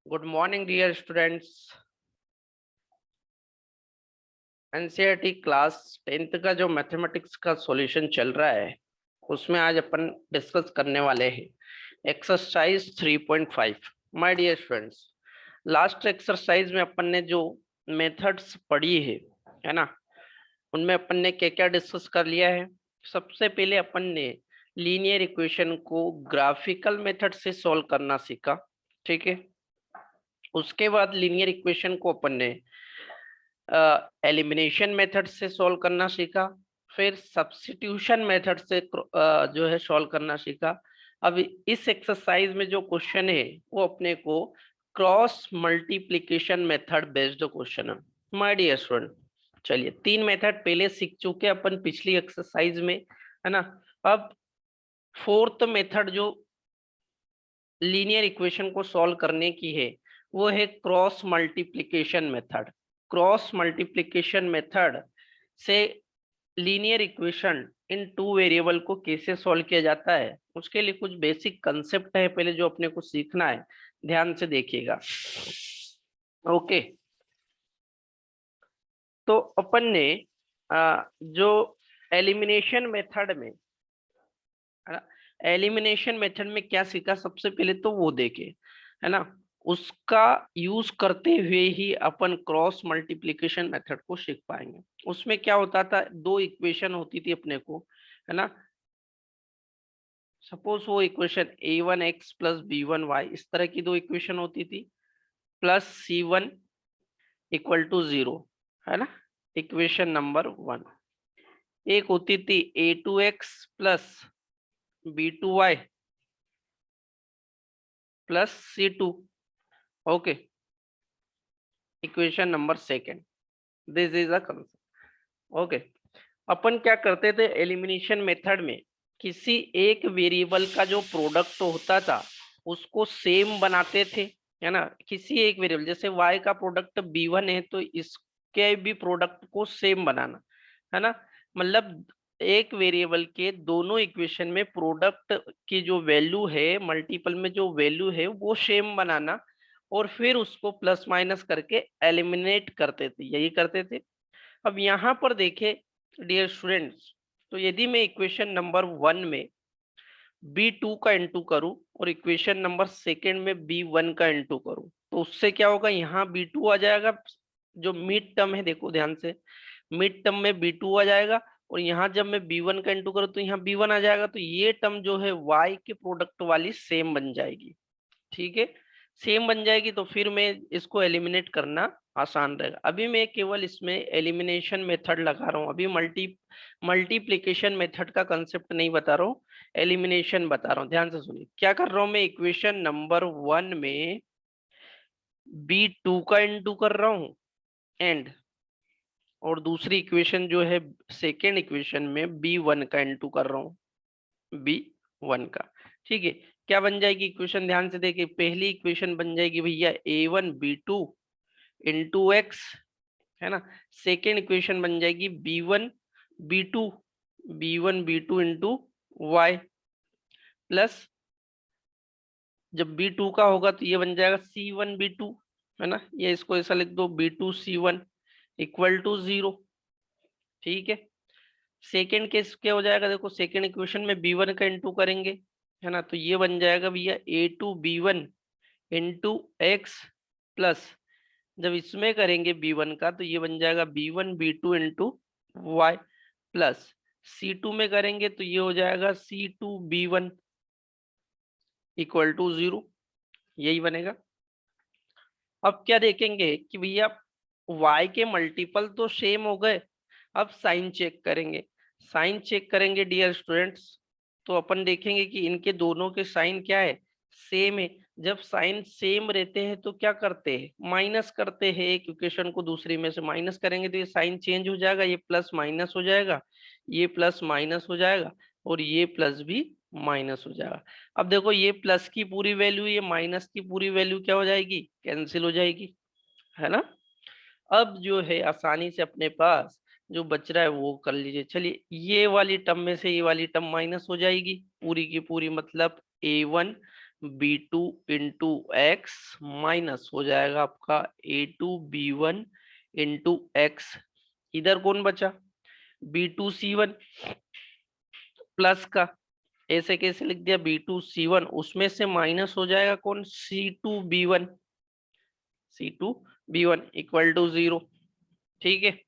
Good morning dear students. NCERT class 10th का जो mathematics का सॉल्यूशन चल रहा है उसमें आज अपन डिस्कस करने वाले हैं exercise 3.5। My dear students, last exercise में अपन ने जो मेथड्स पढ़ी है ना, उनमें अपन ने क्या क्या डिस्कस कर लिया है। सबसे पहले अपन ने लीनियर इक्वेशन को ग्राफिकल मेथड से सॉल्व करना सीखा, ठीक है। उसके बाद लीनियर इक्वेशन को अपन ने एलिमिनेशन मेथड से सॉल्व करना सीखा, फिर सब्स्टिट्यूशन मेथड से जो है सॉल्व करना सीखा। अब इस एक्सरसाइज में जो क्वेश्चन है वो अपने को cross multiplication method based question है माय डियर स्टूडेंट। चलिए, तीन मेथड पहले सीख चुके अपन पिछली एक्सरसाइज में, है ना। अब फोर्थ मेथड जो लीनियर इक्वेशन को सॉल्व करने की है वो है cross multiplication method. Cross multiplication method से linear equation in two variable को कैसे सॉल्व किया जाता है उसके लिए कुछ बेसिक कंसेप्ट है पहले जो अपने को सीखना है, ध्यान से देखिएगा। ओके, तो अपन ने जो एलिमिनेशन मेथड में, है ना, एलिमिनेशन मेथड में क्या सीखा सबसे पहले तो वो देखे, है ना। उसका यूज करते हुए ही अपन क्रॉस मल्टीप्लिकेशन मेथड को सीख पाएंगे। उसमें क्या होता था, दो इक्वेशन होती थी अपने को, है ना। सपोज वो इक्वेशन a1x प्लस b1y इस तरह की दो इक्वेशन होती थी, प्लस c1 इक्वल टू 0, है ना, इक्वेशन नंबर 1। एक होती थी a2x plus b2y plus c2, okay, equation number second. This is a concept, okay. अपन क्या करते थे एलिमिनेशन मेथड में, किसी एक वेरिएबल का जो प्रोडक्ट होता था उसको सेम बनाते थे, है ना। किसी एक वेरिएबल जैसे y का प्रोडक्ट b1 है तो इसके भी प्रोडक्ट को सेम बनाना, है ना। मतलब एक वेरिएबल के दोनों इक्वेशन में प्रोडक्ट की जो वैल्यू है, मल्टीपल में जो वैल्यू है वो सेम बनाना, और फिर उसको प्लस माइनस करके एलिमिनेट करते थे, यही करते थे। अब यहाँ पर देखे डियर स्टूडेंट्स, तो यदि मैं इक्वेशन नंबर 1 में b2 का इंटू करूं और इक्वेशन नंबर सेकेंड में b1 का इंटू करूं तो उससे क्या होगा, यहाँ b2 आ जाएगा। जो मिड टर्म है देखो ध्यान से, मिड टर्म में b2 आ जाएगा, और यहाँ जब मैं b1 का इंटू करूँ तो यहाँ b1 आ जाएगा। तो ये टर्म जो है y के प्रोडक्ट वाली सेम बन जाएगी, ठीक है। सेम बन जाएगी तो फिर मैं इसको एलिमिनेट करना आसान रहेगा। अभी मैं केवल इसमें एलिमिनेशन मेथड लगा रहा हूँ, अभी मल्टीप्लिकेशन मेथड का कंसेप्ट नहीं बता रहा हूँ, एलिमिनेशन बता रहा हूँ। ध्यान से सुनिए क्या कर रहा हूँ, मैं इक्वेशन नंबर 1 में b2 का इंटू कर रहा हूँ एंड, और दूसरी इक्वेशन जो है सेकेंड इक्वेशन में b1 का इंटू कर रहा हूँ, b1 का, ठीक है। क्या बन जाएगी इक्वेशन, ध्यान से देखिए, पहली इक्वेशन बन जाएगी भैया a1 b2 इंटू एक्स, है ना। सेकेंड इक्वेशन बन जाएगी b1 b2 into Y, plus जब b2 का होगा तो ये बन जाएगा c1b2, है ना। ये इसको ऐसा लिख दो b2c1 इक्वल टू 0, ठीक है। सेकेंड केस क्या हो जाएगा, देखो सेकेंड इक्वेशन में b1 का इंटू करेंगे, है ना, तो ये बन जाएगा भैया a2b1 इंटू एक्स, प्लस जब इसमें करेंगे b1 का तो ये बन जाएगा b1b2 into Y, plus c2 में करेंगे तो ये हो जाएगा c2b1 इक्वल टू 0, यही बनेगा। अब क्या देखेंगे कि भैया y के मल्टीपल तो सेम हो गए, अब साइन चेक करेंगे। साइन चेक करेंगे डियर स्टूडेंट्स, तो अपन देखेंगे कि इनके दोनों के साइन क्या है, सेम है। जब साइन सेम रहते हैं तो क्या करते हैं, माइनस करते हैं, एक इक्वेशन को दूसरी में से माइनस करेंगे तो ये साइन चेंज हो जाएगा, ये प्लस माइनस हो जाएगा, ये प्लस माइनस हो जाएगा, और ये प्लस भी माइनस हो जाएगा। अब देखो ये प्लस की पूरी वैल्यू, ये माइनस की पूरी वैल्यू क्या हो जाएगी, कैंसिल हो जाएगी, है ना। अब जो है आसानी से अपने पास जो बच रहा है वो कर लीजिए। चलिए, ये वाली टर्म में से ये वाली टर्म माइनस हो जाएगी पूरी की पूरी, मतलब a1 B two into x minus हो जाएगा आपका A two B one into x. इधर कौन बचा, B two C one plus का, ऐसे कैसे लिख दिया, बी टू सी वन, उसमें से माइनस हो जाएगा कौन, C two B one, C two B one equal to 0। ठीक है।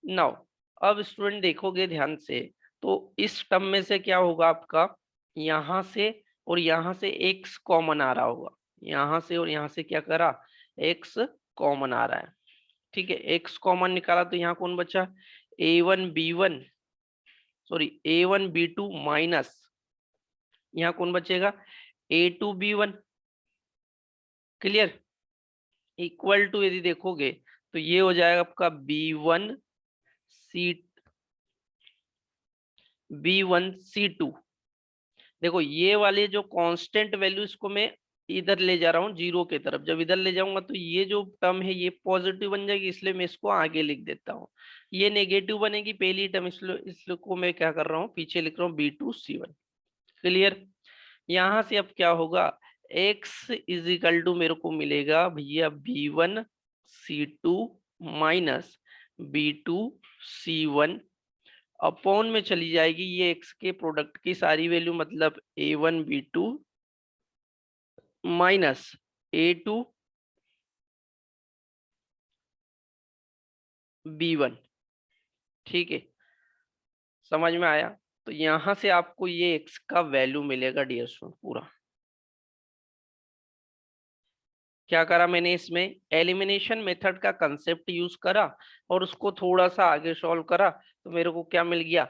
नाउ अब स्टूडेंट देखोगे ध्यान से, तो इस टर्म में से क्या होगा आपका, यहां से और यहां से x कॉमन आ रहा होगा, यहां से और यहां से क्या करा, x कॉमन आ रहा है। ठीक है, x कॉमन निकाला तो यहाँ कौन बचा, a1 b1, sorry a1 b2 minus यहाँ कौन बचेगा, a2 b1। Clear, equal to यदि देखोगे तो ये हो जाएगा आपका b1 c2। देखो ये वाले जो कांस्टेंट वैल्यू, इसको मैं इधर ले जा रहा हूँ जीरो की तरफ, जब इधर ले जाऊंगा तो ये जो टर्म है ये पॉजिटिव बन जाएगी, इसलिए मैं इसको आगे लिख देता हूँ। ये नेगेटिव बनेगी पहली टर्म, इसलिए को मैं क्या कर रहा हूँ, पीछे लिख रहा हूँ b2c1। क्लियर। यहां से अब क्या होगा, x इज इक्वल टू मेरे को मिलेगा भैया b1 c2 minus b2 c1 upon में चली जाएगी ये x के प्रोडक्ट की सारी वैल्यू, मतलब a1 b2 minus a2 b1। ठीक है, समझ में आया। तो यहां से आपको ये x का वैल्यू मिलेगा डियर स्टूडेंट पूरा। क्या करा मैंने, इसमें एलिमिनेशन मेथड का कंसेप्ट यूज करा और उसको थोड़ा सा आगे सॉल्व करा, तो मेरे को क्या मिल गया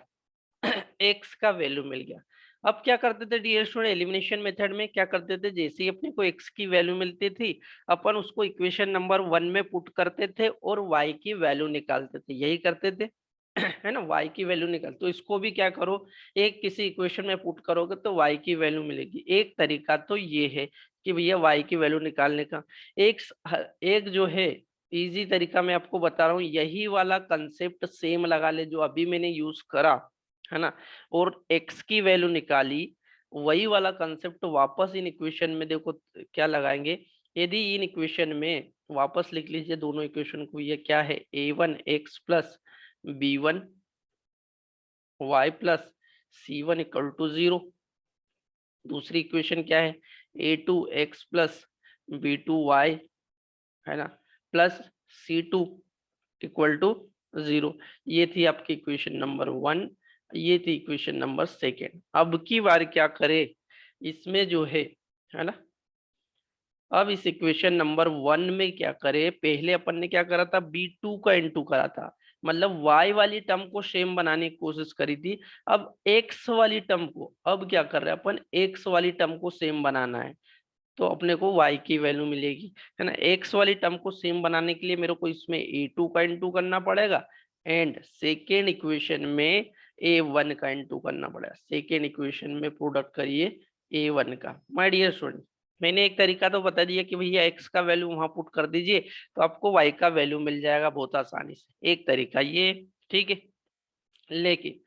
x का वैल्यू मिल गया। अब क्या करते थे डियर स्टूडेंट, एलिमिनेशन मेथड में क्या करते थे, जैसे ही अपने को x की वैल्यू मिलती थी अपन उसको इक्वेशन नंबर 1 में पुट करते थे और y की वैल्यू निकालते थे, यही करते थे है ना, y की वैल्यू निकाल, तो इसको भी क्या करो, एक किसी इक्वेशन में पुट करोगे तो y की वैल्यू मिलेगी। एक तरीका तो ये है कि भैया y की वैल्यू निकालने का। एक एक जो है इजी तरीका मैं आपको बता रहा हूँ, यही वाला कंसेप्ट सेम लगा ले जो अभी मैंने यूज करा है ना, और x की वैल्यू निकाली, वही वाला कंसेप्ट वापस इन इक्वेशन में देखो क्या लगाएंगे। यदि इन इक्वेशन में वापस लिख लीजिए दोनों इक्वेशन को, ये क्या है, a1 x plus b1 y plus c1 equal to 0। दूसरी इक्वेशन क्या है, a2 x plus b2 y, है ना, प्लस c2 इक्वल टू 0। ये थी आपकी इक्वेशन नंबर 1, ये थी इक्वेशन नंबर 2। अब की बार क्या करे, इसमें जो है ना, अब इस इक्वेशन नंबर 1 में क्या करे, पहले अपन ने क्या करा था, b2 का इनटू करा था, मतलब y वाली टर्म को सेम बनाने की कोशिश करी थी। अब x वाली टर्म को, अब क्या कर रहे हैं अपन, x वाली टर्म को सेम बनाना है, तो अपने को y की वैल्यू मिलेगी, है ना। x वाली टर्म को सेम बनाने के लिए मेरे को इसमें a2 का इनटू करना पड़ेगा एंड सेकेंड इक्वेशन में a1 का इनटू करना पड़ेगा। सेकेंड इक्वेशन में प्रोडक्ट करिए a1 का। माय डियर स्टूडेंट, मैंने एक तरीका तो बता दिया कि भैया x का वैल्यू वहां पुट कर दीजिए तो आपको y का वैल्यू मिल जाएगा बहुत आसानी से, एक तरीका ये। ठीक है, लेकिन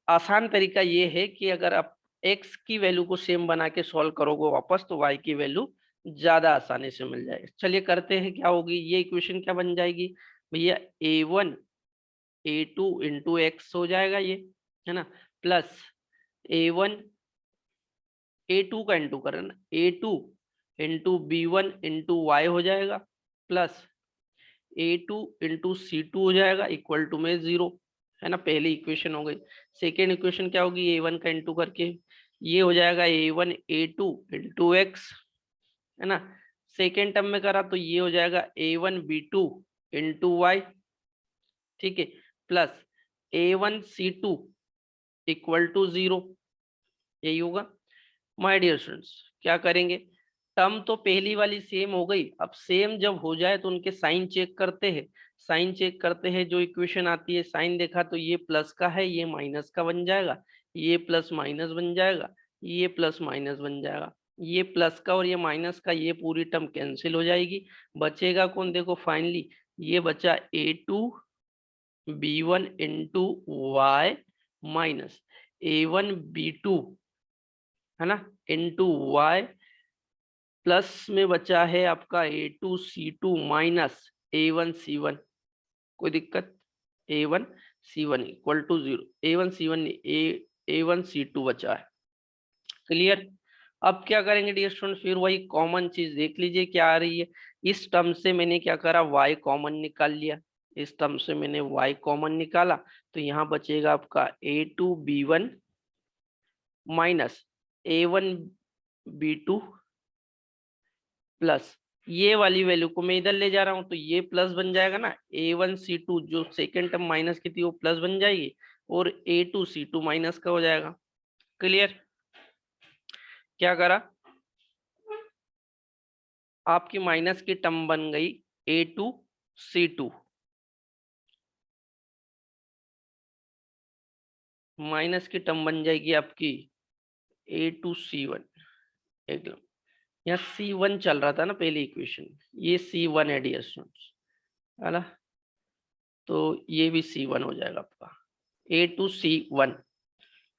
आसान तरीका ये है कि अगर आप x की वैल्यू को सेम बना के सॉल्व करोगे वापस, तो y की वैल्यू ज्यादा आसानी से मिल जाएगी। चलिए करते हैं, क्या होगी ये इक्वेशन, क्या बन जाएगी भैया, a1 a2 इंटू एक्स हो जाएगा ये, है ना, प्लस a1 a2 का इंटू करें ना, a2 into b1 into Y हो जाएगा, प्लस a2 इंटू c2 हो जाएगा इक्वल टू में 0, है ना। पहली इक्वेशन हो गई। सेकेंड इक्वेशन क्या होगी, a1 का इंटू करके ये हो जाएगा a1 a2 इंटू एक्स, है ना। सेकेंड टर्म में करा तो ये हो जाएगा a1 b2 इंटू वाई, ठीक है, plus a1 c2 equal to 0, यही होगा। माय डियर स्टूडेंट्स, क्या करेंगे, टर्म तो पहली वाली सेम हो गई, अब सेम जब हो जाए तो उनके साइन चेक करते हैं। साइन चेक करते हैं, जो इक्वेशन आती है साइन देखा तो ये प्लस का है, ये माइनस का बन जाएगा, ये प्लस माइनस बन जाएगा, ये प्लस माइनस बन जाएगा, ये प्लस का और ये माइनस का, ये पूरी टर्म कैंसिल हो जाएगी। बचेगा कौन, देखो फाइनली ये बचा a2 b1 into Y minus a1 b2, है ना, इंटू वाई प्लस में बचा है आपका A2C2 माइनस A1C1, कोई दिक्कत, A1C1 equal to 0, A1C1 A1C2 बचा है। क्लियर। अब क्या करेंगे डियर स्टूडेंट, फिर वही कॉमन चीज देख लीजिए क्या आ रही है। इस टर्म से मैंने क्या करा, y कॉमन निकाल लिया, इस टर्म से मैंने y कॉमन निकाला, तो यहाँ बचेगा आपका A2B1 माइनस A1B2 प्लस ये वाली वैल्यू को मैं इधर ले जा रहा हूं तो ये प्लस बन जाएगा ना, A1C2 जो सेकेंड टर्म माइनस की थी वो प्लस बन जाएगी और A2C2 माइनस का हो जाएगा। क्लियर। क्या करा, आपकी माइनस की टर्म बन गई A2C2 माइनस की टर्म बन जाएगी आपकी A2C1। एकदम यहाँ C1 चल रहा था ना पहली इक्वेशन, ये C1 है डियर स्टूडेंट्स, है ना, तो ये भी C1 हो जाएगा आपका A2C1।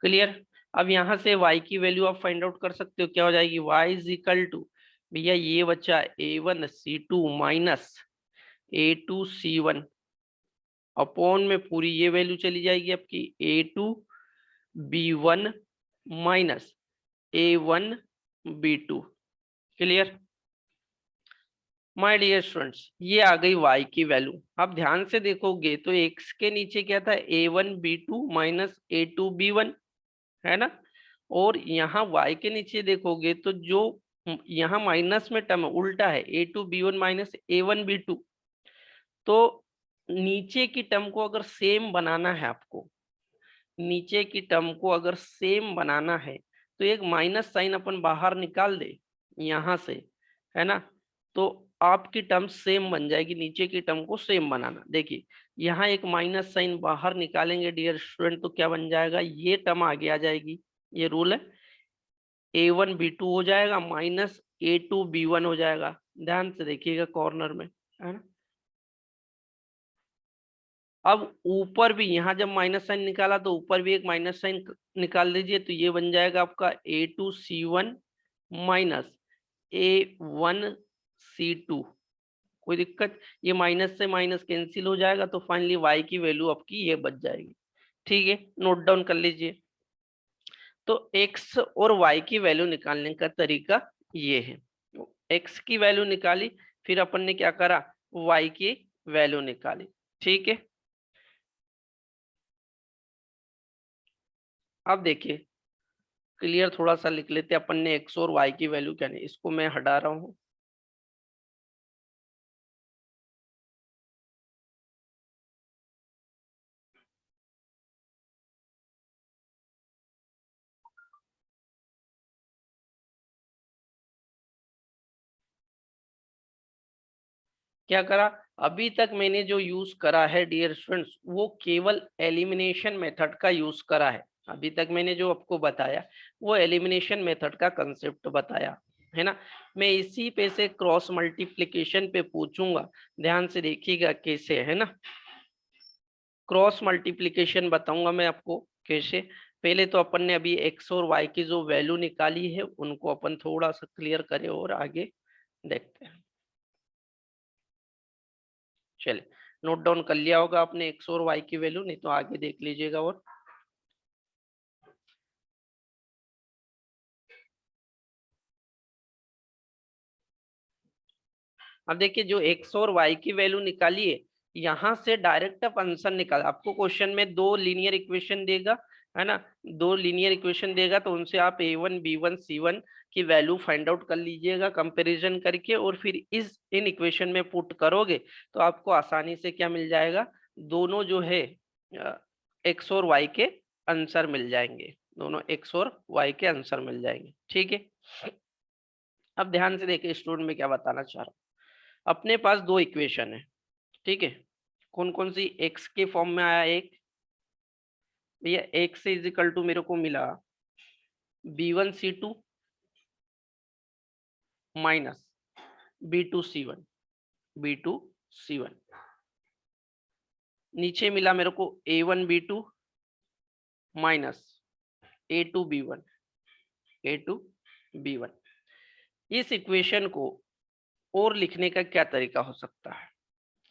क्लियर। अब यहाँ से y की वैल्यू आप फाइंड आउट कर सकते हो, क्या हो जाएगी, y इज इक्वल टू, भैया ये बचा A1C2 माइनस A2C1 अपॉन में पूरी ये वैल्यू चली जाएगी आपकी A2B1 minus A1B2। Clear. My dear students, ये आ गई y की वैल्यू। आप ध्यान से देखोगे तो x के नीचे क्या था, A1B2 माइनस A2B1, है ना, और यहाँ y के नीचे देखोगे तो जो यहाँ माइनस में टर्म उल्टा है, A2B1 माइनस A1B2। तो नीचे की टर्म को अगर सेम बनाना है आपको, नीचे की टर्म को अगर सेम बनाना है तो एक माइनस साइन अपन बाहर निकाल दे यहां से, है ना, तो आपकी टर्म सेम बन जाएगी। नीचे की टर्म को सेम बनाना, देखिए यहाँ एक माइनस साइन बाहर निकालेंगे डियर स्टूडेंट तो क्या बन जाएगा, ये टर्म आगे आ जाएगी, ये रूल है, A1B2 हो जाएगा माइनस A2B1 हो जाएगा। ध्यान से देखिएगा कॉर्नर में, है ना। अब ऊपर भी यहाँ जब माइनस साइन निकाला तो ऊपर भी एक माइनस साइन निकाल दीजिए, तो ये बन जाएगा आपका A2C1 माइनस A1C2। कोई दिक्कत, ये माइनस से माइनस कैंसिल हो जाएगा तो फाइनली y की वैल्यू आपकी ये बच जाएगी। ठीक है, नोट डाउन कर लीजिए। तो x और y की वैल्यू निकालने का तरीका ये है, x की वैल्यू निकाली, फिर अपन ने क्या करा, y की वैल्यू निकाली। ठीक है, अब देखिए क्लियर थोड़ा सा लिख लेते हैं अपन ने, x और y की वैल्यू क्या नहीं, इसको मैं हटा रहा हूं। क्या करा, अभी तक मैंने जो यूज करा है डियर स्टूडेंट्स वो केवल एलिमिनेशन मेथड का यूज करा है। अभी तक मैंने जो आपको बताया वो एलिमिनेशन मेथड का कंसेप्ट बताया, है ना। मैं इसी पे से क्रॉस मल्टीप्लिकेशन पे पूछूंगा, ध्यान से देखिएगा कैसे, है ना। क्रॉस मल्टीप्लिकेशन बताऊंगा मैं आपको कैसे। पहले तो अपन ने अभी एक्स और वाई की जो वैल्यू निकाली है उनको अपन थोड़ा सा क्लियर करें और आगे देखते हैं। चलिए, नोट डाउन कर लिया होगा आपने एक्स और वाई की वैल्यू, नहीं तो आगे देख लीजिएगा। और अब देखिए जो एक्स और वाई की वैल्यू निकाली है, यहाँ से डायरेक्ट आप आंसर निकाल, आपको क्वेश्चन में दो लीनियर इक्वेशन देगा, है ना, दो लीनियर इक्वेशन देगा तो उनसे आप A1 B1 C1 की वैल्यू फाइंड आउट कर लीजिएगा कंपैरिजन करके, और फिर इस इन इक्वेशन में पुट करोगे तो आपको आसानी से क्या मिल जाएगा, दोनों जो है एक्स और वाई के आंसर मिल जाएंगे, दोनों एक्स और वाई के आंसर मिल जाएंगे। ठीक है, अब ध्यान से देखिए स्टूडेंट में क्या बताना चाह रहा हूँ। अपने पास दो इक्वेशन है, ठीक है, कौन कौन सी, एक्स के फॉर्म में आया एक, भैया एक्स इज इक्वल टू मेरे को मिला B1C2 माइनस B2C1, B2C1, नीचे मिला मेरे को A1B2 माइनस A2B1। A2B1। इस इक्वेशन को और लिखने का क्या तरीका हो सकता है?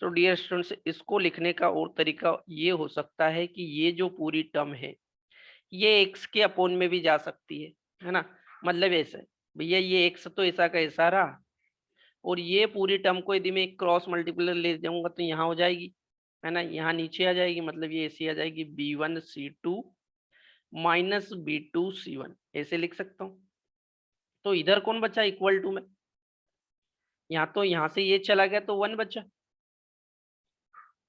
तो डियर स्टूडेंट्स, इसको लिखने का और तरीका ये हो सकता है कि ये जो पूरी टर्म है ये x के अपोन में भी जा सकती है ना। मतलब ऐसे भैया ये x तो ऐसा का ऐसा रहा, और ये पूरी टर्म को यदि मैं क्रॉस मल्टीप्लर ले जाऊंगा तो यहाँ हो जाएगी, है ना, यहाँ नीचे आ जाएगी, मतलब ये ऐसी आ जाएगी B1C2 माइनस B2C1, ऐसे लिख सकता हूँ। तो इधर कौन बचा इक्वल टू में, यहाँ तो यहाँ से ये चला गया तो 1 बचा,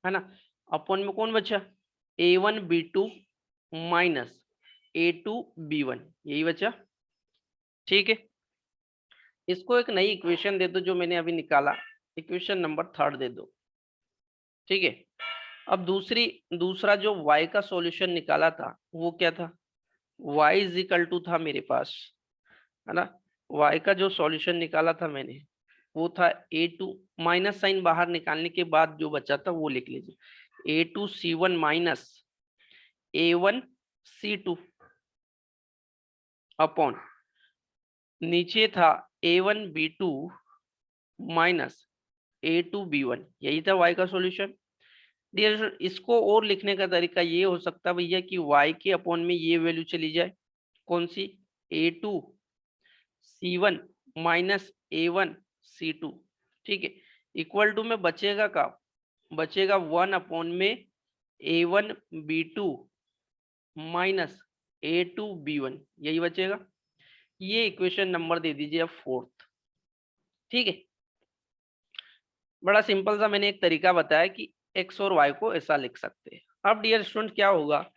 है ना। अपॉन में कौन बचा, A1B2 माइनस A2B1, यही बचा। ठीक है, इसको एक नई इक्वेशन दे दो जो मैंने अभी निकाला, इक्वेशन नंबर 3 दे दो। ठीक है, अब दूसरा जो y का सॉल्यूशन निकाला था वो क्या था, y इज इक्वल टू था मेरे पास, है ना, y का जो सॉल्यूशन निकाला था मैंने वो था A2, माइनस साइन बाहर निकालने के बाद जो बचा था वो लिख लीजिए, A2C1 माइनस A1C2 अपॉन नीचे था A1B2 माइनस A2B1, यही था y का सॉल्यूशन। डियर, इसको और लिखने का तरीका ये हो सकता है भैया कि y के अपॉन में ये वैल्यू चली जाए, कौन सी, A2C1 माइनस A1C2। ठीक है, इक्वल टू में बचेगा का, बचेगा 1 अपॉन में A1B2 माइनस A2B1, यही बचेगा। ये इक्वेशन नंबर दे दीजिए अब 4th। ठीक है, बड़ा सिंपल सा मैंने एक तरीका बताया कि x और y को ऐसा लिख सकते हैं। अब डियर स्टूडेंट क्या होगा,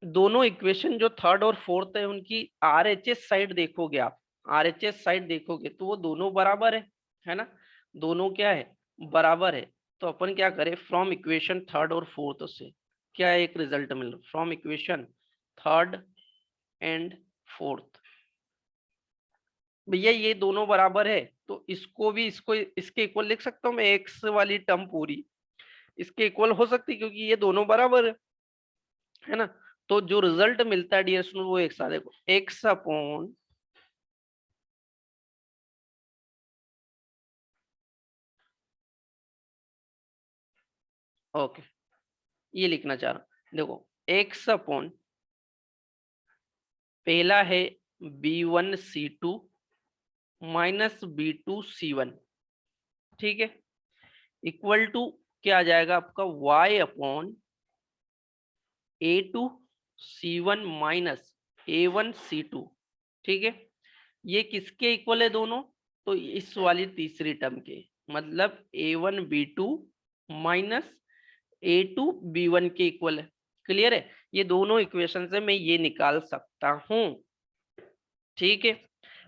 दोनों इक्वेशन जो 3rd और 4th है उनकी RHS साइड देखोगे आप, RHS साइड देखोगे तो वो दोनों बराबर है ना, दोनों क्या है, बराबर है। तो अपन क्या करें, फ्रॉम इक्वेशन 3rd और 4th से क्या एक रिजल्ट मिल रहा, from equation 3rd and 4th, भैया ये दोनों बराबर है तो इसको भी इसके इक्वल लिख सकता हूँ मैं, एक्स वाली टर्म पूरी इसके इक्वल हो सकती है क्योंकि ये दोनों बराबर है ना। तो जो रिजल्ट मिलता है डियर स्टूडेंट वो एक साथ देखो, एक्स अपॉन ओके, ये लिखना चाह रहा हूं, देखो एक्स अपॉन पहला है B1C2 माइनस B2C1, ठीक है, इक्वल टू क्या आ जाएगा आपका y upon A2C1 minus A1C2। ठीक है, ये किसके इक्वल है दोनों, तो इस वाली तीसरी टर्म के, मतलब A1B2 माइनस A2B1 के इक्वल है। क्लियर है, ये दोनों इक्वेशन से मैं ये निकाल सकता हूं। ठीक है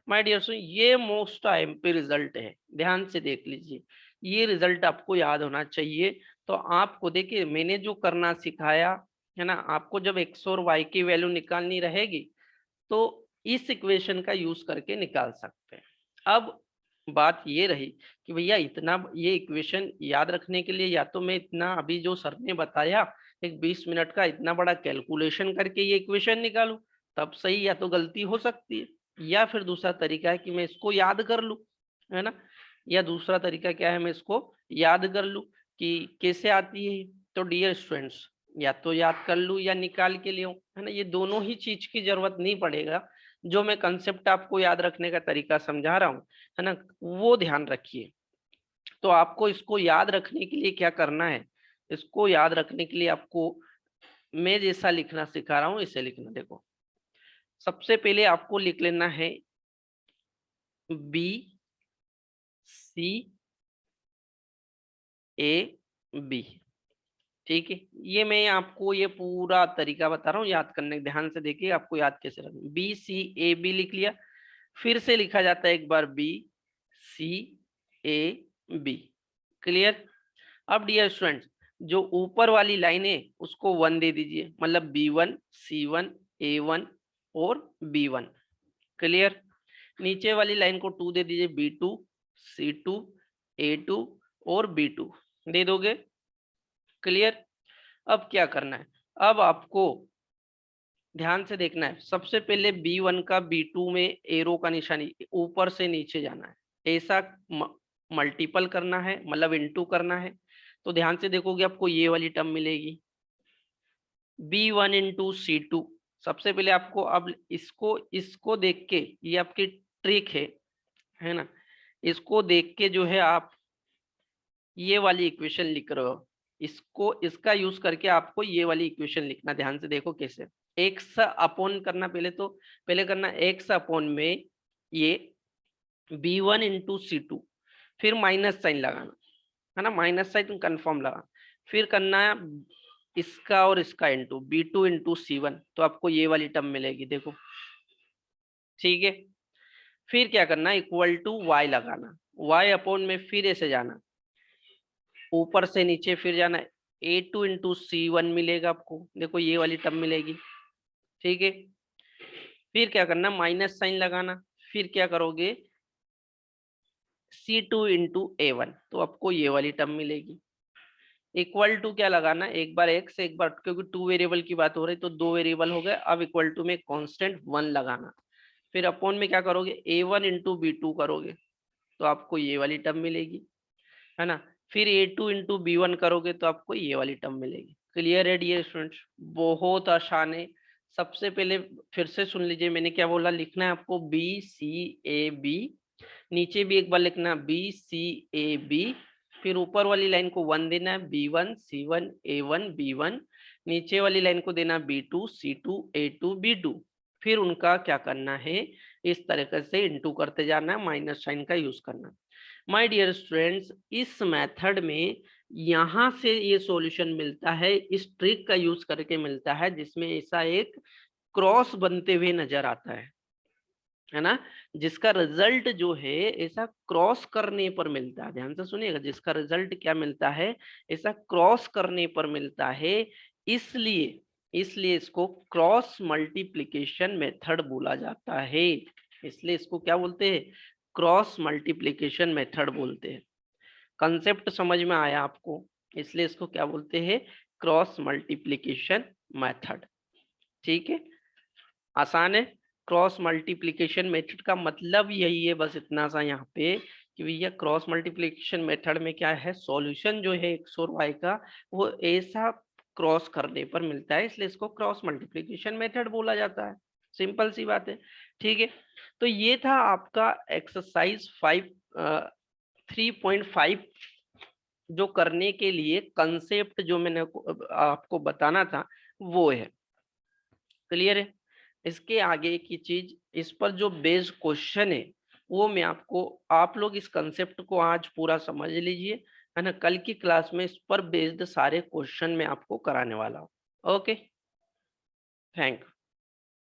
माय डियर स्टूडेंट, ये मोस्ट आईएमपी रिजल्ट है, ध्यान से देख लीजिए, ये रिजल्ट आपको याद होना चाहिए। तो आपको देखिए मैंने जो करना सिखाया है ना, आपको जब x और y की वैल्यू निकालनी रहेगी तो इस इक्वेशन का यूज करके निकाल सकते हैं। अब बात ये रही कि भैया इतना ये इक्वेशन याद रखने के लिए या तो मैं इतना अभी जो सर ने बताया एक 20 मिनट का इतना बड़ा कैलकुलेशन करके ये इक्वेशन निकालूं तब सही, या तो गलती हो सकती है, या फिर दूसरा तरीका है कि मैं इसको याद कर लूं, है ना, या दूसरा तरीका क्या है, मैं इसको याद कर लूं कि कैसे आती है। तो डियर स्टूडेंट्स, या तो याद कर लूं या निकाल के ले, है ना, ये दोनों ही चीज की जरूरत नहीं पड़ेगा। जो मैं कंसेप्ट आपको याद रखने का तरीका समझा रहा हूँ, है ना, वो ध्यान रखिए। तो आपको इसको याद रखने के लिए क्या करना है, इसको याद रखने के लिए आपको मैं जैसा लिखना सिखा रहा हूँ इसे लिखना। देखो सबसे पहले आपको लिख लेना है BCAB। ठीक है, ये मैं आपको ये पूरा तरीका बता रहा हूँ याद करने का, ध्यान से देखिए आपको याद कैसे रखना। BCAB लिख लिया, फिर से लिखा जाता है एक बार BCAB। क्लियर। अब डियर स्टूडेंट्स, जो ऊपर वाली लाइन है उसको 1 दे दीजिए, मतलब B1 C1 A1 और B1। क्लियर। नीचे वाली लाइन को 2 दे दीजिए, B2 C2 A2 और B2 दे दोगे। क्लियर। अब क्या करना है, अब आपको ध्यान से देखना है। सबसे पहले B1 का B2 में एरो का निशानी ऊपर से नीचे जाना है, ऐसा मल्टीपल करना है, मतलब इनटू करना है। तो ध्यान से देखोगे आपको ये वाली टर्म मिलेगी B1 इंटू C2। सबसे पहले आपको अब इसको देख के, ये आपकी ट्रिक है ना, इसको देख के जो है आप ये वाली इक्वेशन लिख रहे हो, इसका यूज करके आपको ये वाली इक्वेशन लिखना। ध्यान से देखो कैसे। एक्स अपॉन करना, पहले करना एक्स अपॉन में ये B1 इंटू C2, फिर माइनस साइन लगाना है ना, माइनस साइन कंफर्म लगा, फिर करना है इसका और इसका इंटू B2 इंटू C1, तो आपको ये वाली टर्म मिलेगी देखो, ठीक है। फिर क्या करना, इक्वल टू y लगाना, y अपॉन में फिर ऐसे जाना, ऊपर से नीचे फिर जाना, A2 इंटू C1 मिलेगा आपको, देखो ये वाली टर्म मिलेगी, ठीक है। फिर क्या करना, माइनस साइन लगाना, फिर क्या करोगे C2 इंटू A1, तो आपको ये वाली टर्म मिलेगी। इक्वल टू क्या लगाना, एक बार एक्स एक बार, क्योंकि 2 वेरिएबल की बात हो रही तो 2 वेरिएबल हो गए। अब इक्वल टू में कांस्टेंट 1 लगाना, फिर अपॉन में क्या करोगे A1 इंटू B2 करोगे, तो आपको ये वाली टर्म मिलेगी, है ना। फिर A2 इंटू B1 करोगे तो आपको ये वाली टर्म मिलेगी। क्लियर है डियर स्टूडेंट्स, बहुत आसान है। सबसे पहले फिर से सुन लीजिए, मैंने क्या बोला, लिखना है आपको BCAB, नीचे भी एक बार लिखना BCAB, फिर ऊपर वाली लाइन को 1 देना है, B1 C1 A1 B1, नीचे वाली लाइन को देना B2 C2 A2 B2, फिर उनका क्या करना है, इस तरीके से इंटू करते जाना है, माइनस साइन का यूज करना। माय डियर स्टूडेंट्स, इस मेथड में यहाँ से ये सॉल्यूशन मिलता है, इस ट्रिक का यूज करके मिलता है, जिसमें ऐसा एक क्रॉस बनते हुए नजर आता है ना, जिसका रिजल्ट जो है ऐसा क्रॉस करने पर मिलता है। ध्यान से सुनिएगा, जिसका रिजल्ट क्या मिलता है, ऐसा क्रॉस करने पर मिलता है। इसलिए इसलिए इसको क्रॉस मल्टीप्लिकेशन मेथड बोला जाता है। इसलिए इसको क्या बोलते हैं, क्रॉस मल्टीप्लिकेशन मेथड बोलते हैं। कंसेप्ट समझ में आया आपको, इसलिए इसको क्या बोलते हैं, क्रॉस मल्टीप्लिकेशन मेथड। ठीक है, आसान है। क्रॉस मल्टीप्लिकेशन मेथड का मतलब यही है, बस इतना सा यहाँ पे, कि भैया क्रॉस मल्टीप्लिकेशन मेथड में क्या है, सॉल्यूशन जो है एक्स और वाई का, वो ऐसा क्रॉस करने पर मिलता है, इसलिए इसको क्रॉस मल्टीप्लिकेशन मेथड बोला जाता है। सिंपल सी बात है, ठीक है। तो ये था आपका एक्सरसाइज 3.5, जो करने के लिए कंसेप्ट जो मैंने आपको बताना था वो है। क्लियर है। इसके आगे की चीज, इस पर जो बेस्ड क्वेश्चन है वो मैं आपको, आप लोग इस कंसेप्ट को आज पूरा समझ लीजिए, है ना। कल की क्लास में इस पर बेस्ड सारे क्वेश्चन मैं आपको कराने वाला हूँ। Okay, thank you.